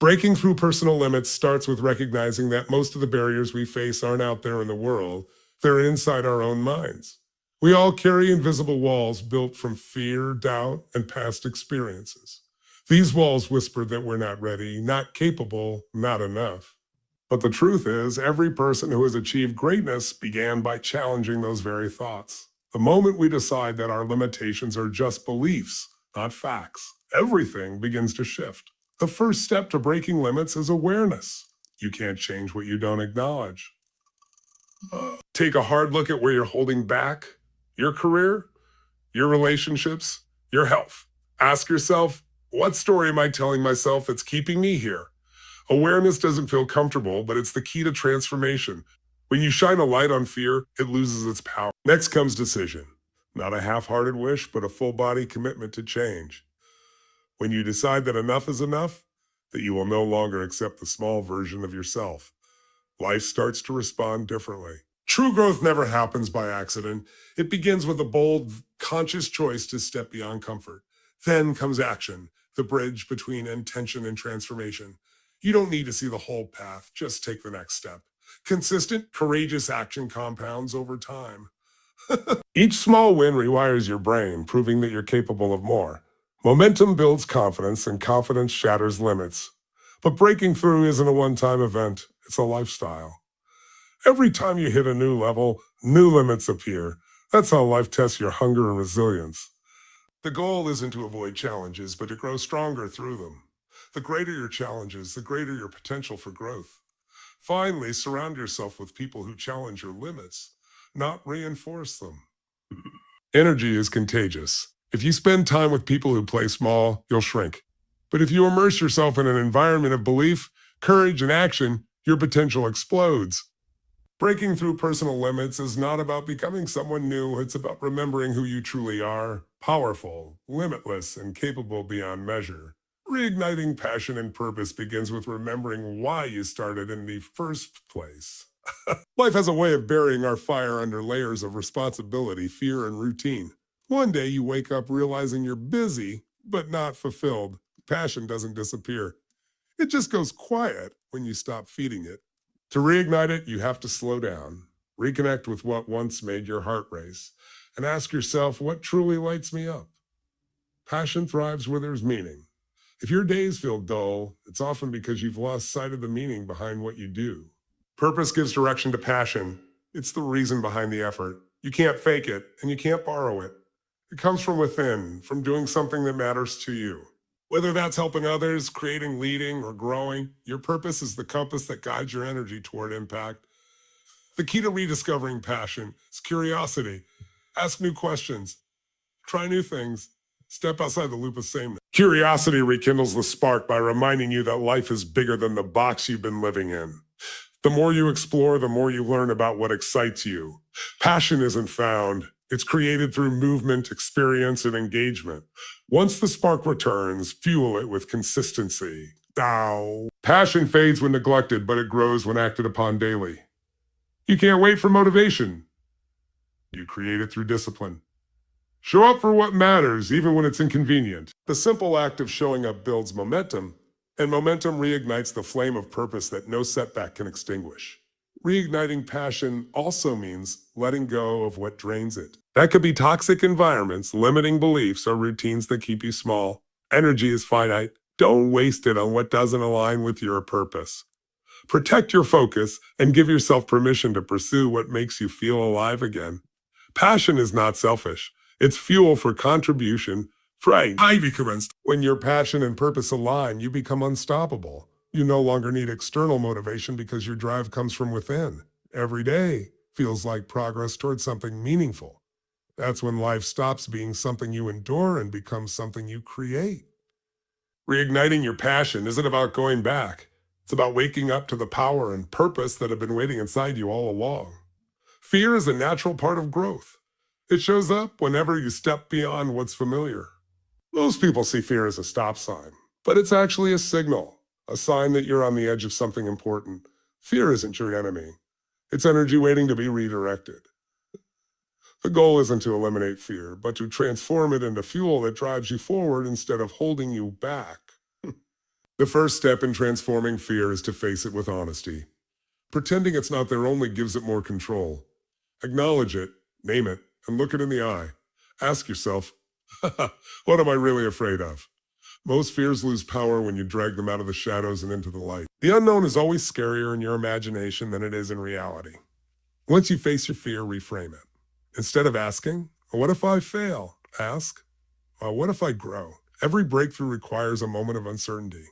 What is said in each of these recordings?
Breaking through personal limits starts with recognizing that most of the barriers we face aren't out there in the world, they're inside our own minds. We all carry invisible walls built from fear, doubt, and past experiences. These walls whisper that we're not ready, not capable, not enough. But the truth is, every person who has achieved greatness began by challenging those very thoughts. The moment we decide that our limitations are just beliefs, not facts, everything begins to shift. The first step to breaking limits is awareness. You can't change what you don't acknowledge. Take a hard look at where you're holding back your career, your relationships, your health. Ask yourself, what story am I telling myself that's keeping me here? Awareness doesn't feel comfortable, but it's the key to transformation. When you shine a light on fear, it loses its power. Next comes decision. Not a half-hearted wish, but a full-body commitment to change. When you decide that enough is enough, that you will no longer accept the small version of yourself, life starts to respond differently. True growth never happens by accident. It begins with a bold, conscious choice to step beyond comfort. Then comes action, the bridge between intention and transformation. You don't need to see the whole path, just take the next step. Consistent, courageous action compounds over time. Each small win rewires your brain, proving that you're capable of more. Momentum builds confidence, and confidence shatters limits. But breaking through isn't a one-time event, it's a lifestyle. Every time you hit a new level, new limits appear. That's how life tests your hunger and resilience. The goal isn't to avoid challenges, but to grow stronger through them. The greater your challenges, the greater your potential for growth. Finally, surround yourself with people who challenge your limits, not reinforce them. Energy is contagious. If you spend time with people who play small, you'll shrink. But if you immerse yourself in an environment of belief, courage, and action, your potential explodes. Breaking through personal limits is not about becoming someone new, it's about remembering who you truly are, powerful, limitless, and capable beyond measure. Reigniting passion and purpose begins with remembering why you started in the first place. Life has a way of burying our fire under layers of responsibility, fear, and routine. One day you wake up realizing you're busy, but not fulfilled. Passion doesn't disappear. It just goes quiet when you stop feeding it. To reignite it, you have to slow down, reconnect with what once made your heart race, and ask yourself, what truly lights me up? Passion thrives where there's meaning. If your days feel dull, it's often because you've lost sight of the meaning behind what you do. Purpose gives direction to passion. It's the reason behind the effort. You can't fake it, and you can't borrow it. It comes from within, from doing something that matters to you. Whether that's helping others, creating, leading, or growing, your purpose is the compass that guides your energy toward impact. The key to rediscovering passion is curiosity. Ask new questions. Try new things. Step outside the loop of sameness. Curiosity rekindles the spark by reminding you that life is bigger than the box you've been living in. The more you explore, the more you learn about what excites you. Passion isn't found. It's created through movement, experience, and engagement. Once the spark returns, fuel it with consistency. Now, passion fades when neglected, but it grows when acted upon daily. You can't wait for motivation. You create it through discipline. Show up for what matters, even when it's inconvenient. The simple act of showing up builds momentum, and momentum reignites the flame of purpose that no setback can extinguish. Reigniting passion also means letting go of what drains it. That could be toxic environments, limiting beliefs, or routines that keep you small. Energy is finite. Don't waste it on what doesn't align with your purpose. Protect your focus and give yourself permission to pursue what makes you feel alive again. Passion is not selfish. It's fuel for contribution. When your passion and purpose align, you become unstoppable. You no longer need external motivation because your drive comes from within. Every day feels like progress towards something meaningful. That's when life stops being something you endure and becomes something you create. Reigniting your passion isn't about going back. It's about waking up to the power and purpose that have been waiting inside you all along. Fear is a natural part of growth. It shows up whenever you step beyond what's familiar. Most people see fear as a stop sign, but it's actually a signal, a sign that you're on the edge of something important. Fear isn't your enemy. It's energy waiting to be redirected. The goal isn't to eliminate fear, but to transform it into fuel that drives you forward instead of holding you back. The first step in transforming fear is to face it with honesty. Pretending it's not there only gives it more control. Acknowledge it, name it, and look it in the eye. Ask yourself, what am I really afraid of? Most fears lose power when you drag them out of the shadows and into the light. The unknown is always scarier in your imagination than it is in reality. Once you face your fear, reframe it. Instead of asking, what if I fail? Ask, what if I grow? Every breakthrough requires a moment of uncertainty.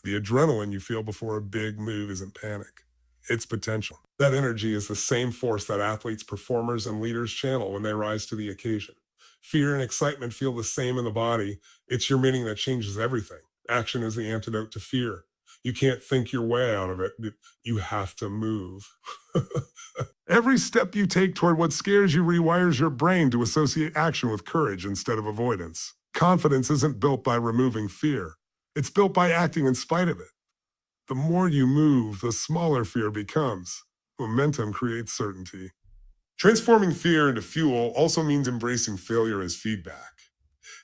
The adrenaline you feel before a big move isn't panic. It's potential. That energy is the same force that athletes, performers, and leaders channel when they rise to the occasion. Fear and excitement feel the same in the body. It's your meaning that changes everything. Action is the antidote to fear. You can't think your way out of it. You have to move. Every step you take toward what scares you rewires your brain to associate action with courage instead of avoidance. Confidence isn't built by removing fear. It's built by acting in spite of it. The more you move, the smaller fear becomes. Momentum creates certainty. Transforming fear into fuel also means embracing failure as feedback.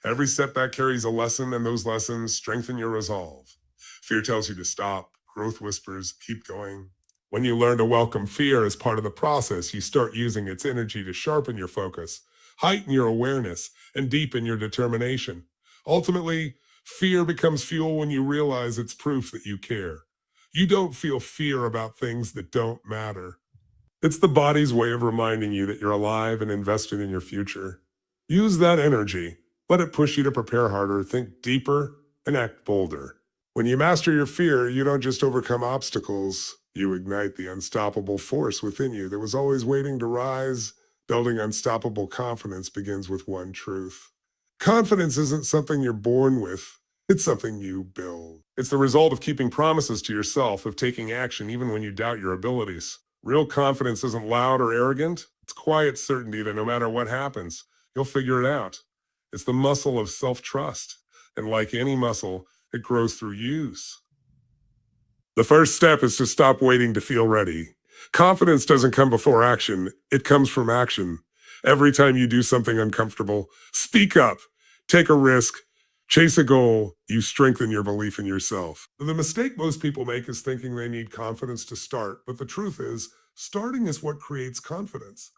Every setback carries a lesson, and those lessons strengthen your resolve. Fear tells you to stop. Growth whispers, keep going. When you learn to welcome fear as part of the process, you start using its energy to sharpen your focus, heighten your awareness, and deepen your determination. Ultimately, fear becomes fuel when you realize it's proof that you care. You don't feel fear about things that don't matter. It's the body's way of reminding you that you're alive and invested in your future. Use that energy. Let it push you to prepare harder, think deeper, and act bolder. When you master your fear, you don't just overcome obstacles. You ignite the unstoppable force within you that was always waiting to rise. Building unstoppable confidence begins with one truth. Confidence isn't something you're born with. It's something you build. It's the result of keeping promises to yourself, of taking action even when you doubt your abilities. Real confidence isn't loud or arrogant. It's quiet certainty that no matter what happens, you'll figure it out. It's the muscle of self-trust. And like any muscle, it grows through use. The first step is to stop waiting to feel ready. Confidence doesn't come before action. It comes from action. Every time you do something uncomfortable, speak up, take a risk, chase a goal, you strengthen your belief in yourself. The mistake most people make is thinking they need confidence to start, but the truth is, starting is what creates confidence.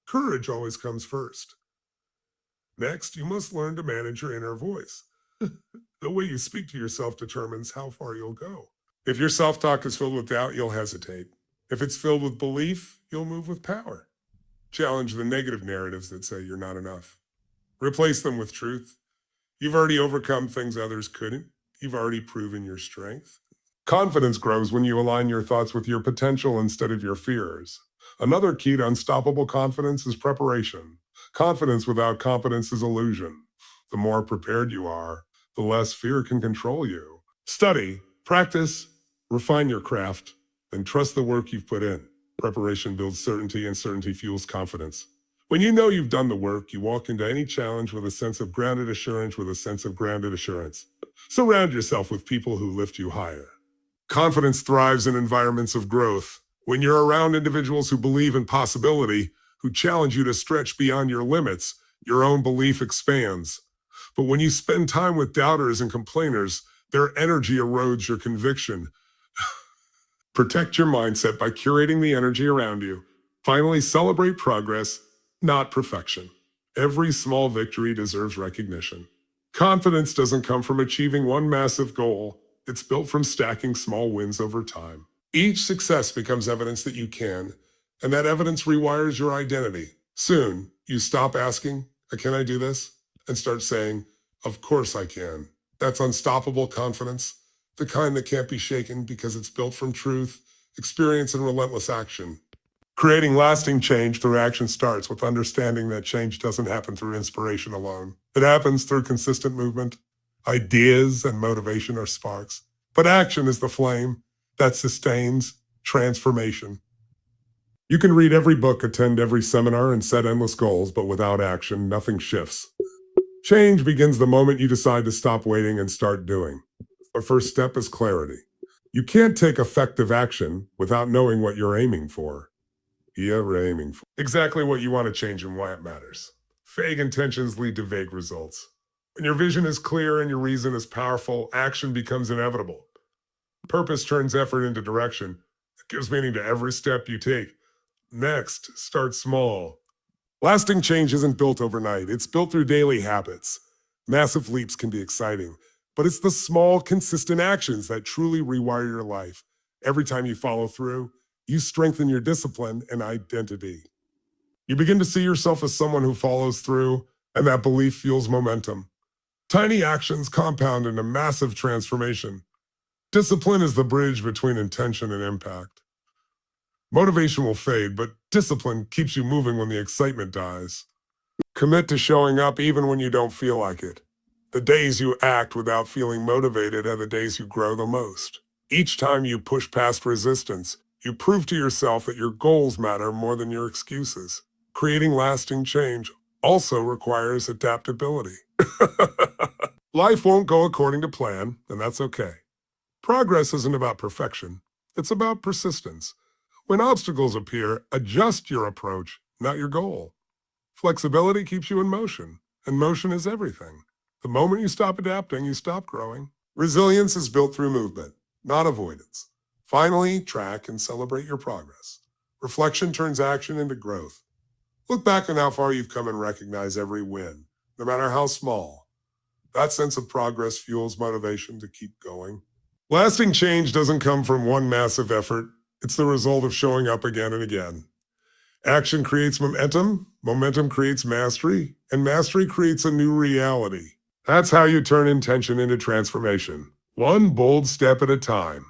Courage always comes first. Next, you must learn to manage your inner voice. The way you speak to yourself determines how far you'll go. If your self-talk is filled with doubt, you'll hesitate. If it's filled with belief, you'll move with power. Challenge the negative narratives that say you're not enough. Replace them with truth. You've already overcome things others couldn't. You've already proven your strength. Confidence grows when you align your thoughts with your potential instead of your fears. Another key to unstoppable confidence is preparation. Confidence without competence is illusion. The more prepared you are, the less fear can control you. Study, practice, refine your craft, and trust the work you've put in. Preparation builds certainty, and certainty fuels confidence. When you know you've done the work, you walk into any challenge with a sense of grounded assurance. Surround yourself with people who lift you higher. Confidence thrives in environments of growth. When you're around individuals who believe in possibility, who challenge you to stretch beyond your limits, your own belief expands. But when you spend time with doubters and complainers, their energy erodes your conviction. Protect your mindset by curating the energy around you. Finally, celebrate progress, not perfection. Every small victory deserves recognition. Confidence doesn't come from achieving one massive goal. It's built from stacking small wins over time. Each success becomes evidence that you can, and that evidence rewires your identity. Soon, you stop asking, can I do this? And start saying, of course I can. That's unstoppable confidence, the kind that can't be shaken because it's built from truth, experience, and relentless action. Creating lasting change through action starts with understanding that change doesn't happen through inspiration alone. It happens through consistent movement. Ideas and motivation are sparks, but action is the flame that sustains transformation. You can read every book, attend every seminar, and set endless goals, but without action, nothing shifts. Change begins the moment you decide to stop waiting and start doing. The first step is clarity. You can't take effective action without knowing what you're aiming for. You're aiming for exactly what you want to change and why it matters. Vague intentions lead to vague results. When your vision is clear and your reason is powerful, action becomes inevitable. Purpose turns effort into direction. It gives meaning to every step you take. Next, start small. Lasting change isn't built overnight. It's built through daily habits. Massive leaps can be exciting, but it's the small, consistent actions that truly rewire your life. Every time you follow through, you strengthen your discipline and identity. You begin to see yourself as someone who follows through, and that belief fuels momentum. Tiny actions compound into massive transformation. Discipline is the bridge between intention and impact. Motivation will fade, but discipline keeps you moving when the excitement dies. Commit to showing up even when you don't feel like it. The days you act without feeling motivated are the days you grow the most. Each time you push past resistance, you prove to yourself that your goals matter more than your excuses. Creating lasting change also requires adaptability. Life won't go according to plan, and that's okay. Progress isn't about perfection, it's about persistence. When obstacles appear, adjust your approach, not your goal. Flexibility keeps you in motion, and motion is everything. The moment you stop adapting, you stop growing. Resilience is built through movement, not avoidance. Finally, track and celebrate your progress. Reflection turns action into growth. Look back on how far you've come and recognize every win, no matter how small. That sense of progress fuels motivation to keep going. Lasting change doesn't come from one massive effort. It's the result of showing up again and again. Action creates momentum, momentum creates mastery, and mastery creates a new reality. That's how you turn intention into transformation, one bold step at a time.